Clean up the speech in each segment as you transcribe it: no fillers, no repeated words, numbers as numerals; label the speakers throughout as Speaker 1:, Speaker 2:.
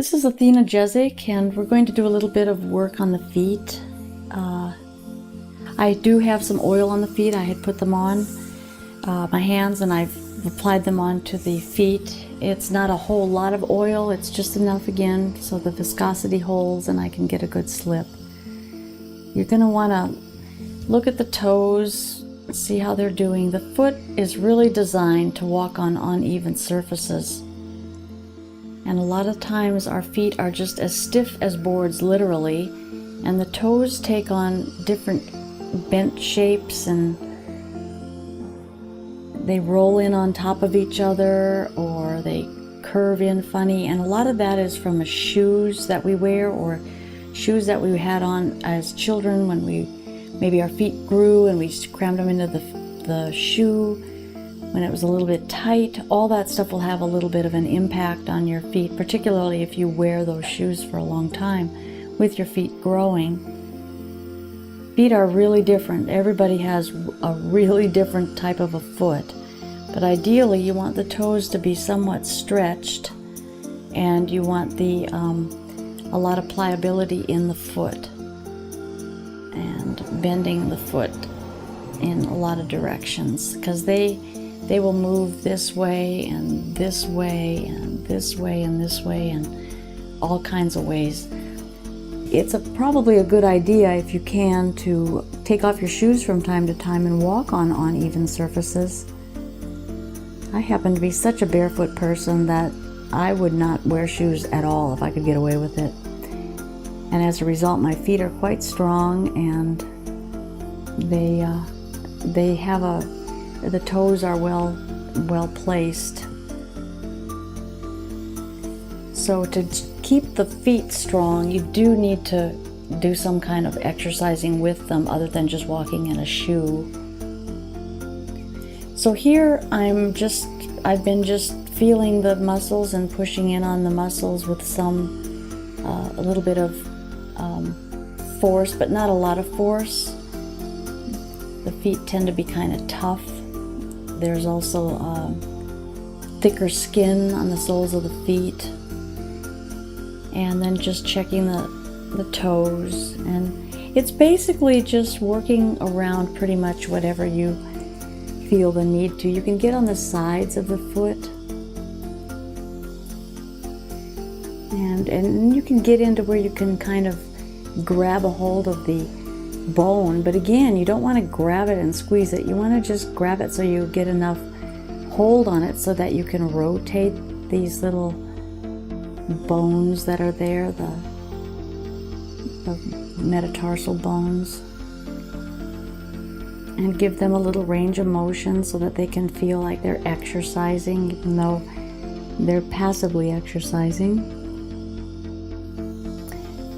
Speaker 1: This is Athena Jezik, and we're going to do a little bit of work on the feet. I do have some oil on the feet. I had put them on my hands and I've applied them onto the feet. It's not a whole lot of oil, it's just enough again so the viscosity holds and I can get a good slip. You're going to want to look at the toes, see how they're doing. The foot is really designed to walk on uneven surfaces. And a lot of times our feet are just as stiff as boards, literally, and the toes take on different bent shapes and they roll in on top of each other or they curve in funny. And a lot of that is from the shoes that we wear or shoes that we had on as children when maybe our feet grew and we just crammed them into the shoe when it was a little bit tight. All that stuff will have a little bit of an impact on your feet, particularly if you wear those shoes for a long time with your feet growing. Feet are really different. Everybody has a really different type of a foot, but ideally you want the toes to be somewhat stretched and you want a lot of pliability in the foot and bending the foot in a lot of directions, because they will move this way and this way and this way and this way and all kinds of ways. It's probably a good idea, if you can, to take off your shoes from time to time and walk on uneven surfaces. I happen to be such a barefoot person that I would not wear shoes at all if I could get away with it. And as a result, my feet are quite strong and the toes are well placed. So to keep the feet strong, you do need to do some kind of exercising with them other than just walking in a shoe. So here I've been just feeling the muscles and pushing in on the muscles with a little bit of force, but not a lot of force. The feet tend to be kind of tough. There's also thicker skin on the soles of the feet. And then just checking the toes. And it's basically just working around pretty much whatever you feel the need to. You can get on the sides of the foot. And you can get into where you can kind of grab a hold of the bone, but again, you don't want to grab it and squeeze it. You want to just grab it so you get enough hold on it so that you can rotate these little bones that are there, the metatarsal bones, and give them a little range of motion so that they can feel like they're exercising, even though they're passively exercising.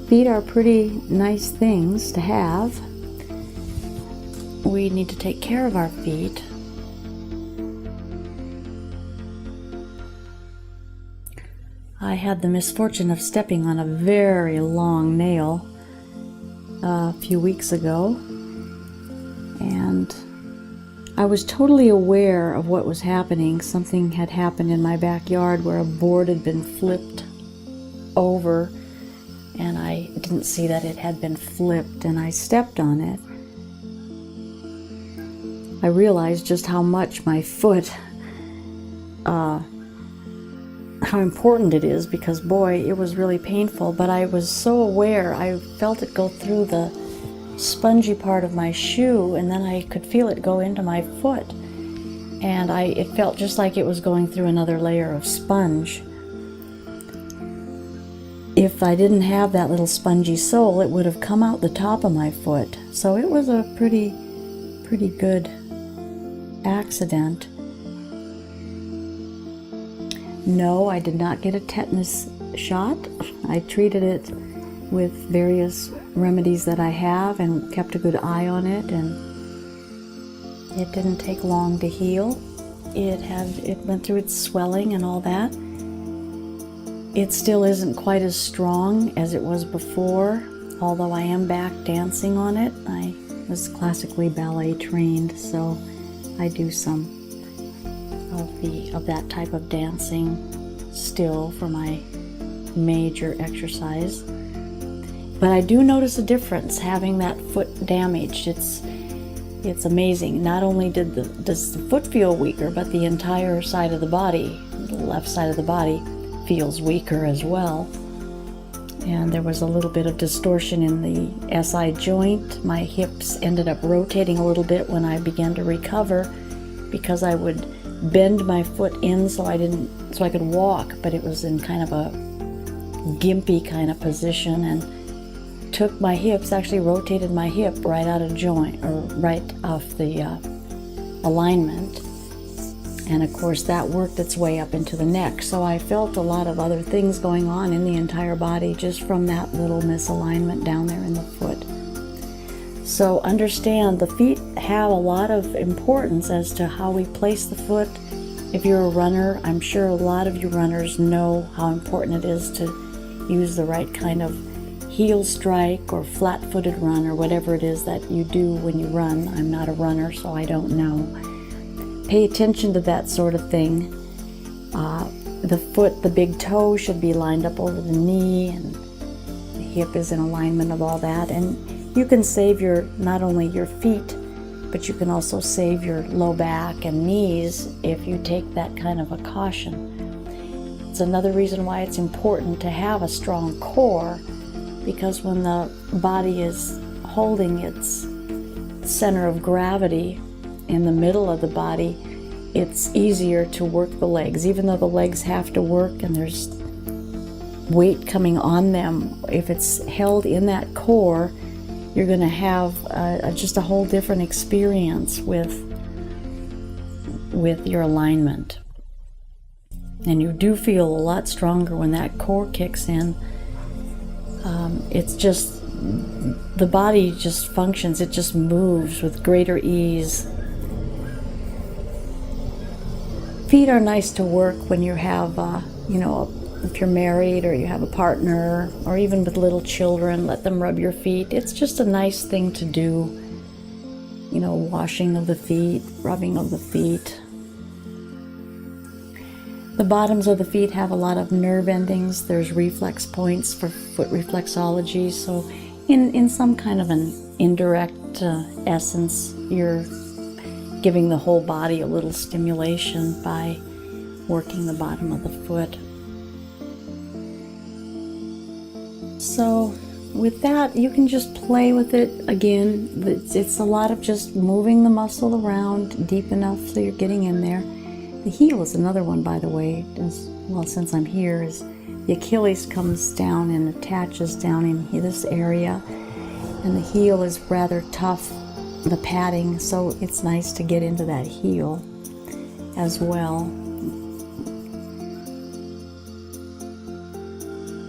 Speaker 1: Feet are pretty nice things to have. We need to take care of our feet. I had the misfortune of stepping on a very long nail a few weeks ago, and I was totally aware of what was happening. Something had happened in my backyard where a board had been flipped over, and I didn't see that it had been flipped, and I stepped on it. I realized just how much my foot, how important it is, because boy, it was really painful, but I was so aware. I felt it go through the spongy part of my shoe, and then I could feel it go into my foot, and it felt just like it was going through another layer of sponge. If I didn't have that little spongy sole, it would have come out the top of my foot. So it was a pretty good accident. No, I did not get a tetanus shot. I treated it with various remedies that I have and kept a good eye on it, and it didn't take long to heal. It went through its swelling and all that. It still isn't quite as strong as it was before, although I am back dancing on it. I was classically ballet trained, so I do some of that type of dancing still for my major exercise. But I do notice a difference having that foot damaged. It's amazing. Not only does the foot feel weaker, but the entire side of the body, the left side of the body, feels weaker as well. And there was a little bit of distortion in the SI joint. My hips ended up rotating a little bit when I began to recover, because I would bend my foot in so I could walk, but it was in kind of a gimpy kind of position, and took my hips, actually rotated my hip right out of joint, or right off the alignment. And of course that worked its way up into the neck. So I felt a lot of other things going on in the entire body just from that little misalignment down there in the foot. So understand, the feet have a lot of importance as to how we place the foot. If you're a runner, I'm sure a lot of you runners know how important it is to use the right kind of heel strike or flat-footed run, or whatever it is that you do when you run. I'm not a runner, so I don't know. Pay attention to that sort of thing. The foot, the big toe should be lined up over the knee, and the hip is in alignment of all that. And you can save not only your feet, but you can also save your low back and knees if you take that kind of a caution. It's another reason why it's important to have a strong core, because when the body is holding its center of gravity in the middle of the body, it's easier to work the legs. Even though the legs have to work and there's weight coming on them, if it's held in that core, you're going to have just a whole different experience with your alignment. And you do feel a lot stronger when that core kicks in. It's just, the body just functions, it just moves with greater ease. Feet are nice to work when you have, if you're married or you have a partner, or even with little children, let them rub your feet. It's just a nice thing to do. Washing of the feet, rubbing of the feet. The bottoms of the feet have a lot of nerve endings. There's reflex points for foot reflexology. So in some kind of an indirect essence, you're giving the whole body a little stimulation by working the bottom of the foot. So with that, you can just play with it. Again, it's a lot of just moving the muscle around deep enough so you're getting in there. The heel is another one, by the way, since I'm here, is the Achilles comes down and attaches down in this area, and the heel is rather tough, the padding, so it's nice to get into that heel as well.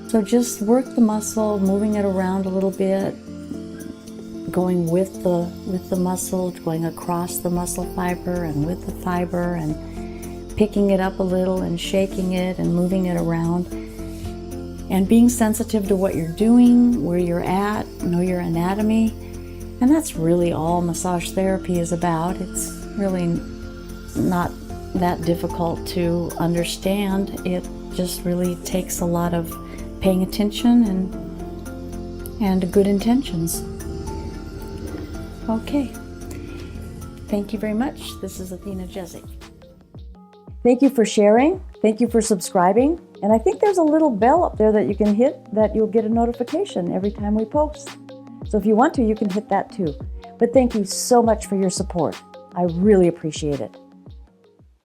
Speaker 1: So just work the muscle, moving it around a little bit, going with the muscle, going across the muscle fiber and with the fiber, and picking it up a little and shaking it and moving it around, and being sensitive to what you're doing, where you're at, know your anatomy. And that's really all massage therapy is about. It's really not that difficult to understand. It just really takes a lot of paying attention and good intentions. Okay. Thank you very much. This is Athena Jezik. Thank you for sharing. Thank you for subscribing. And I think there's a little bell up there that you can hit that you'll get a notification every time we post. So if you want to, you can hit that too. But thank you so much for your support. I really appreciate it.